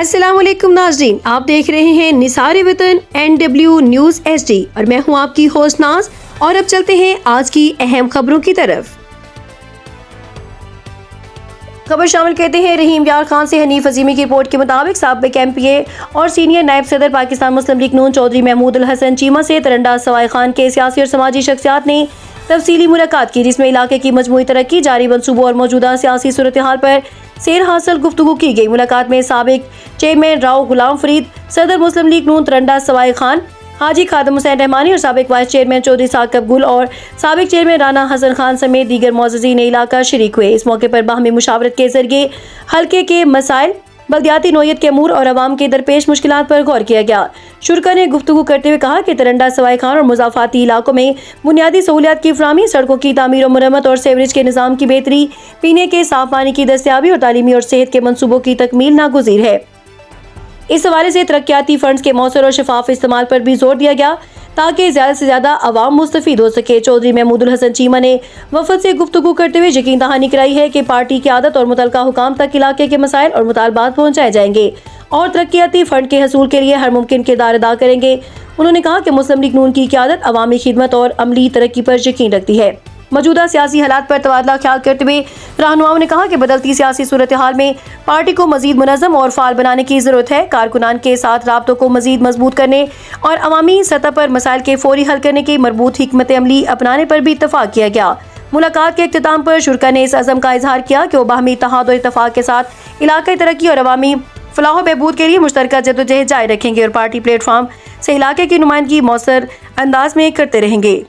अस्सलाम वालेकुम नाज़रीन, आप देख रहे हैं निसार वतन NW न्यूज़ HD और मैं हूं आपकी होस्ट नाज। और अब चलते हैं आज की अहम खबरों की तरफ। खबर शामिल कहते हैं, रहीम यार खान से हनीफ अजीमी की रिपोर्ट के मुताबिक साबिक MPA और सीनियर नायब सदर पाकिस्तान मुस्लिम लीग नून चौधरी महमूद अल हसन चीमा से तरंदाज सवाई खान के सियासी और समाजी शख्सियात ने तफसीली मुलाकात की, जिसमें इलाके की मजमूई तरक्की, जारी मनसूबों और मौजूदा सियासी सूरत हाल पर सेर हासिल गुफ्तगू की गई। मुलाकात में साबिक चेयरमैन राव गुलाम फरीद, सदर मुस्लिम लीग नून तरंदाज सवाई खान, हाजी खादम हुसैन रहमानी और साबिक वाइस चेयरमैन चौधरी साकिब गुल और साबिक चेयरमैन राना हसन खान समेत दीगर मुअज़्ज़िज़ीन इलाका शरीक हुए। इस मौके पर बाहमी मुशावरत के जरिए हल्के के मसाइल, बल्दियाती नौयत के अमूर और अवाम के दरपेश मुश्किलात पर गौर किया गया। शुरका ने गुफ्तगू करते हुए कहा कि तरंदाज सवाई खान और मुज़ाफ़ाती इलाकों में बुनियादी सहूलियात की फराहमी, सड़कों की तामीर और मरम्मत और सीवरेज के निज़ाम की बेहतरी, पीने के साफ पानी की दस्तियाबी और तालीमी और सेहत के मनसूबों की तकमील नागुज़ीर है। इस हवाले से तरक्याती फंड्स के मौसर और शफाफ इस्तेमाल पर भी जोर दिया गया ताकि ज़्यादा से ज़्यादा अवाम मुस्तफ़ीद हो सके। चौधरी महमूद अल हसन चीमा ने वफद से गुफ्तगू करते हुए यकीन दहानी कराई है कि पार्टी की आदत और मुतलका हुकाम तक इलाके के मसाइल और मुतालबात पहुँचाए जाएंगे और तरक्याती फंड के हसूल के लिए हर मुमकिन किरदार अदा करेंगे। उन्होंने कहा कि मुस्लिम लीग नून की क़यादत अवामी खिदमत और अमली तरक्की पर यकीन रखती है। मौजूदा सियासी हालात पर तबादला ख्याल करते हुए रहनुमाओं ने कहा कि बदलती सियासी सूरत हाल में पार्टी को मजीद मुनज़्ज़म और फाल बनाने की ज़रूरत है। कारकुनान के साथ राब्तों को मजीद मजबूत करने और अवामी सतह पर मसाइल के फौरी हल करने की मरबूत हिकमत अमली अपनाने पर भी इत्तफाक किया गया। मुलाकात के इख्तिताम पर शुरका ने इस अज़म का इजहार किया कि वो बाहमी इत्तेहाद और इत्तफाक के साथ इलाकाई तरक्की और अवामी फलाह बहबूद के लिए मुश्तरका जद्दोजहद जारी रखेंगे और पार्टी प्लेटफार्म से इलाके की नुमाइंदगी मौसर अंदाज में करते रहेंगे।